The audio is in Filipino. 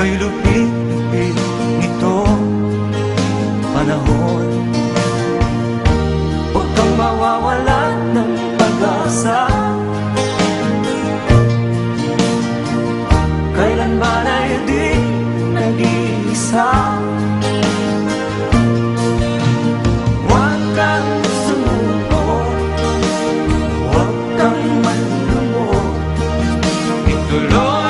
Ika'y lupit nito panahon. Huwag kang mawawalan ng pag-asa, kailanman ay di nag-iisa. Huwag kang sumuko, huwag kang malulungkot, ituloy